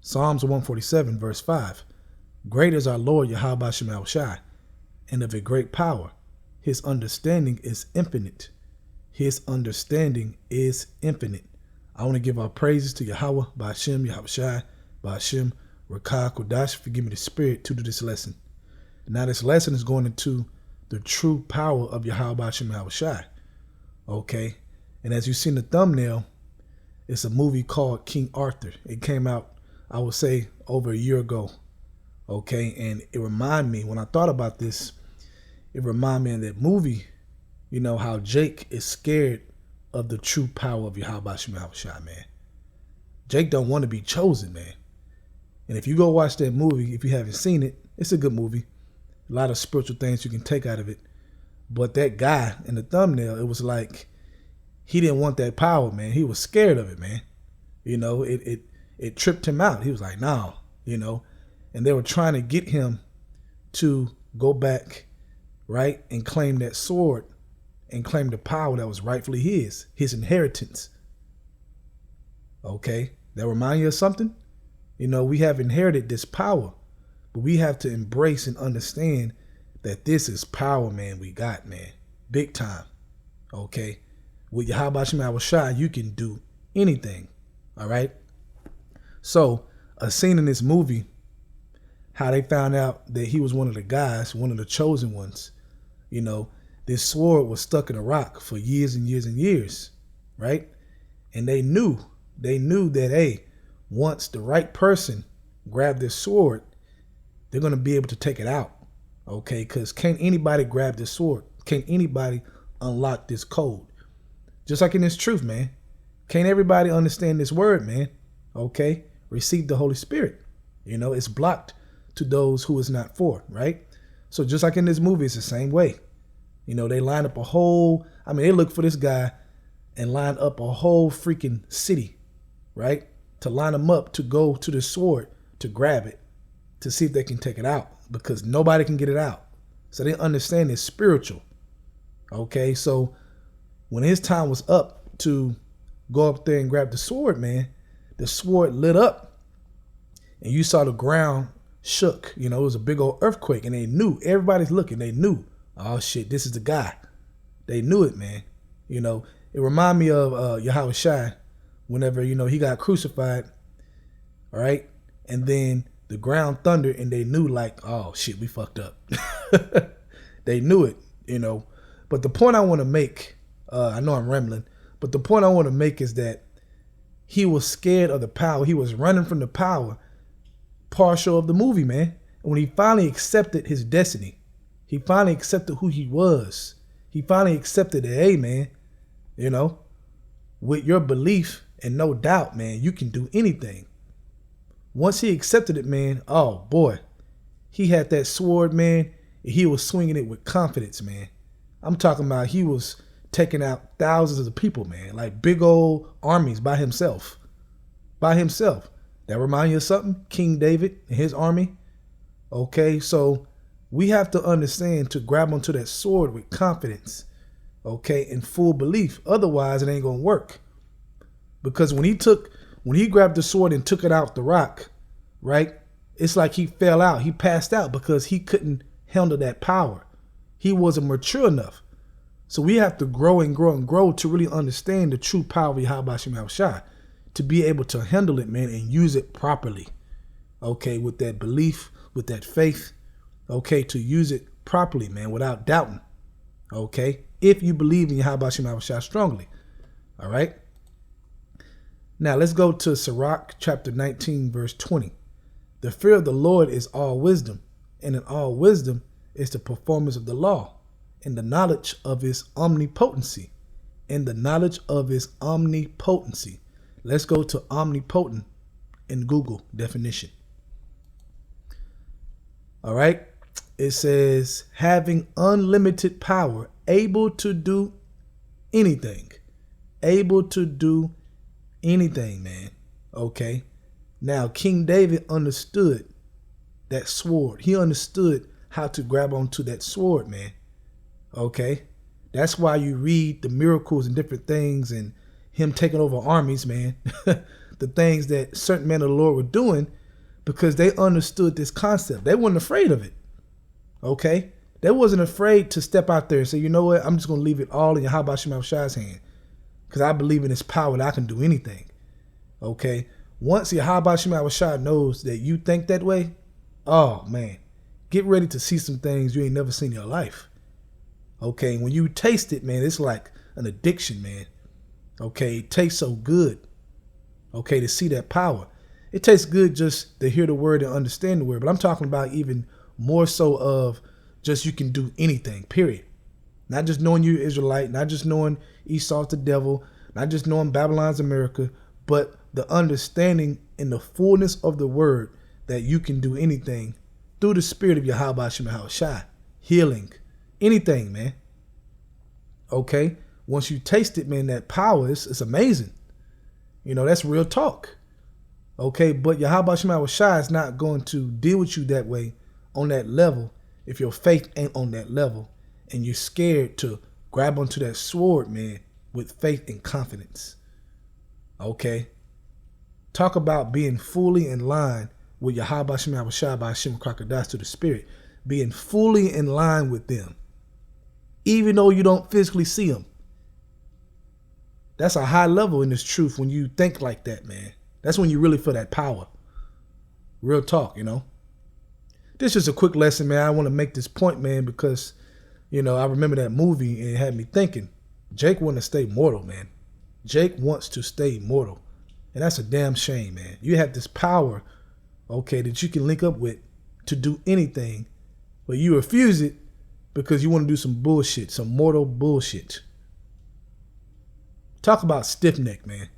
Psalms 147, verse 5. Great is our Lord Yahweh Shem Shai, and of a great power. His understanding is infinite. His understanding is infinite. I want to give our praises to Yahweh, Ba'ashem, Yahweh Shai, Ba'ashem, Rakah, Kodash, for giving me the spirit to do this lesson. Now this lesson is going into the true power of Yahweh, Ba'ashem, Yahweh Shai. Okay? And as you see in the thumbnail, it's a movie called King Arthur. It came out, I would say, over a year ago. Okay? And it reminded me, when I thought about this, it reminded me of that movie, you know, how Jake is scared of the true power of Yahweh Ba'ashem, Yahweh Shai, man. Jake don't want to be chosen, man. And if you go watch that movie, if you haven't seen it, it's a good movie. A lot of spiritual things you can take out of it. But that guy in the thumbnail, it was like he didn't want that power, man. He was scared of it, man. You know, it tripped him out. He was like, no, you know. And they were trying to get him to go back, right, and claim that sword and claim the power that was rightfully his inheritance. Okay, that remind you of something? You know, we have inherited this power, but we have to embrace and understand that this is power, man, we got, man. Big time. Okay? With Yahweh Shem Yahweh Shai, you can do anything. All right? So, a scene in this movie, how they found out that he was one of the guys, one of the chosen ones. You know, this sword was stuck in a rock for years and years and years. Right? And they knew that, hey, once the right person grabbed this sword, they're going to be able to take it out. Okay, because can't anybody grab this sword? Can't anybody unlock this code? Just like in this truth, man. Can't everybody understand this word, man? Okay, receive the Holy Spirit. You know, it's blocked to those who is not for, right? So just like in this movie, it's the same way. You know, they line up they look for this guy and line up a whole freaking city, right? To line them up to go to the sword to grab it, to see if they can take it out, because nobody can get it out. So they understand it's spiritual. Okay, so when his time was up to go up there and grab the sword, man, the sword lit up and you saw the ground shook. You know, it was a big old earthquake, and they knew, everybody's looking, they knew, oh shit, this is the guy. They knew it, man. You know, it reminded me of Yahweh Shai whenever, you know, he got crucified, all right? And then the ground thundered, and they knew, like, oh shit, we fucked up. They knew it, you know. But the point I want to make, I know I'm rambling, but the point I want to make is that he was scared of the power. He was running from the power, partial of the movie, man. And when he finally accepted his destiny, he finally accepted who he was. He finally accepted that, hey, man, you know, with your belief and no doubt, man, you can do anything. Once he accepted it, man, oh boy, he had that sword, man, and he was swinging it with confidence, man. I'm talking about he was taking out thousands of people, man, like big old armies by himself. By himself. That remind you of something? King David and his army. Okay, so we have to understand to grab onto that sword with confidence, okay, and full belief. Otherwise, it ain't gonna work. Because when he grabbed the sword and took it out the rock, right? It's like he fell out. He passed out because he couldn't handle that power. He wasn't mature enough. So we have to grow and grow and grow to really understand the true power of Yahweh Shem Yahweh Shai, to be able to handle it, man, and use it properly. Okay, with that belief, with that faith, okay, to use it properly, man, without doubting. Okay, if you believe in Yahweh Shem Yahweh Shai strongly. All right. Now let's go to Sirach chapter 19, verse 20. The fear of the Lord is all wisdom, and in all wisdom is the performance of the law, and the knowledge of his omnipotency, and the knowledge of his omnipotency. Let's go to omnipotent in Google definition. All right. It says having unlimited power, able to do anything, able to do anything, man. Okay. Now, King David understood that sword. He understood how to grab onto that sword, man. Okay. That's why you read the miracles and different things and him taking over armies, man. the things that certain men of the Lord were doing because they understood this concept. They weren't afraid of it. Okay? They wasn't afraid to step out there and say, you know what, I'm just going to leave it all in Yahweh Shem Shai's hand because I believe in his power that I can do anything. Okay? Once Yahweh Shem Shai knows that you think that way, oh man, get ready to see some things you ain't never seen in your life. Okay? When you taste it, man, it's like an addiction, man. Okay? It tastes so good. Okay? To see that power. It tastes good just to hear the word and understand the word, but I'm talking about even more so of just you can do anything, period. Not just knowing you're Israelite, not just knowing Esau's the devil, not just knowing Babylon's America, but the understanding in the fullness of the word that you can do anything through the spirit of Yahweh Shem Shai. Healing, anything, man. Okay? Once you taste it, man, that power, it's amazing. You know, that's real talk. Okay? But Yahweh Shem Shai is not going to deal with you that way on that level if your faith ain't on that level and you're scared to grab onto that sword, man, with faith and confidence. Okay? Talk about being fully in line with Yahweh Shem Shai by Hashem Krakadas to the Spirit. Being fully in line with them. Even though you don't physically see them. That's a high level in this truth when you think like that, man. That's when you really feel that power. Real talk, you know. This is a quick lesson, man. I want to make this point, man, because, you know, I remember that movie and it had me thinking. Jake wants to stay mortal, man. Jake wants to stay mortal. And that's a damn shame, man. You have this power, okay, that you can link up with to do anything, but you refuse it because you want to do some bullshit, some mortal bullshit. Talk about stiff neck, man.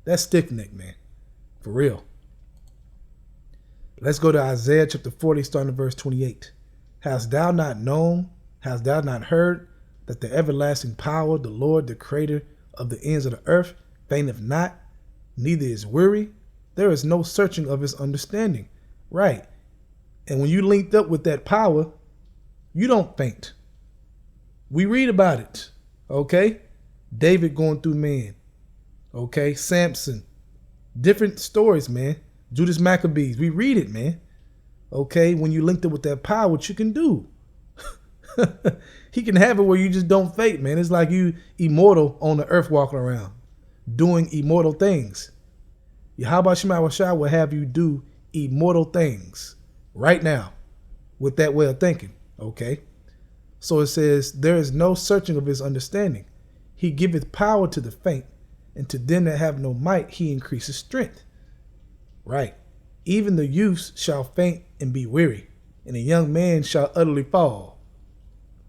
That's stiff neck, man. For real. Let's go to Isaiah chapter 40, starting at verse 28. Hast thou not known, hast thou not heard, that the everlasting power, the Lord, the creator of the ends of the earth, fainteth not, neither is weary? There is no searching of his understanding. Right. And when you linked up with that power, you don't faint. We read about it. Okay? David going through man. Okay? Samson. Different stories, man. Judas Maccabees. We read it, man. Okay? When you linked up with that power, what you can do. He can have it where you just don't faint, man. It's like you immortal on the earth walking around, doing immortal things. Yahweh Shem Shai will have you do immortal things right now with that way of thinking. Okay? So it says, there is no searching of his understanding. He giveth power to the faint, and to them that have no might he increases strength. Right. Even the youths shall faint and be weary, and a young man shall utterly fall.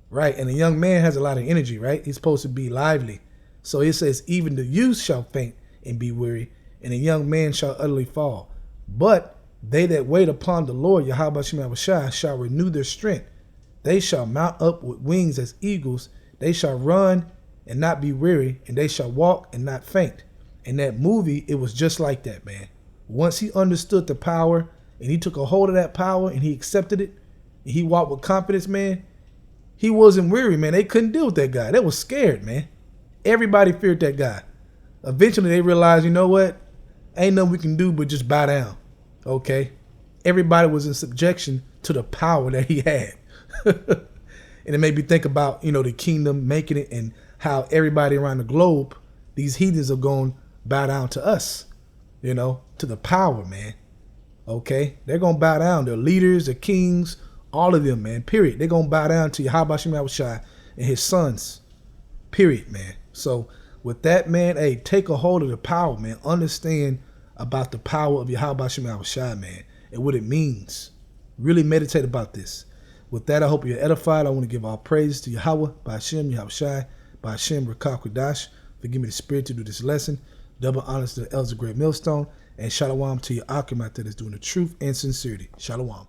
Right. And a young man has a lot of energy, right? He's supposed to be lively. So it says, even the youths shall faint and be weary, and a young man shall utterly fall. But they that wait upon the Lord, Yahweh Shem Shai, shall renew their strength. They shall mount up with wings as eagles. They shall run and not be weary, and they shall walk and not faint. In that movie, it was just like that, man. Once he understood the power and he took a hold of that power and he accepted it, and he walked with confidence, man, he wasn't weary, man. They couldn't deal with that guy. They was scared, man. Everybody feared that guy. Eventually, they realized, you know what? Ain't nothing we can do but just bow down. Okay? Everybody was in subjection to the power that he had. And it made me think about, you know, the kingdom making it and how everybody around the globe, these heathens are going to bow down to us, you know, to the power, man. Okay? They're going to bow down. Their leaders, their kings, all of them, man, period. They're going to bow down to Yahweh Shem Shai and his sons, period, man. So with that, man, hey, take a hold of the power, man. Understand about the power of Yahweh Shem Shai, man, and what it means. Really meditate about this. With that, I hope you're edified. I want to give all praise to Yahweh, by Hashem, Yahweh Shai, by Hashem, Rakah Kodash, for giving me the spirit to do this lesson. Double honors to the elders of Great Millstone. And shalom to your Akim out there that's doing the truth and sincerity. Shalom.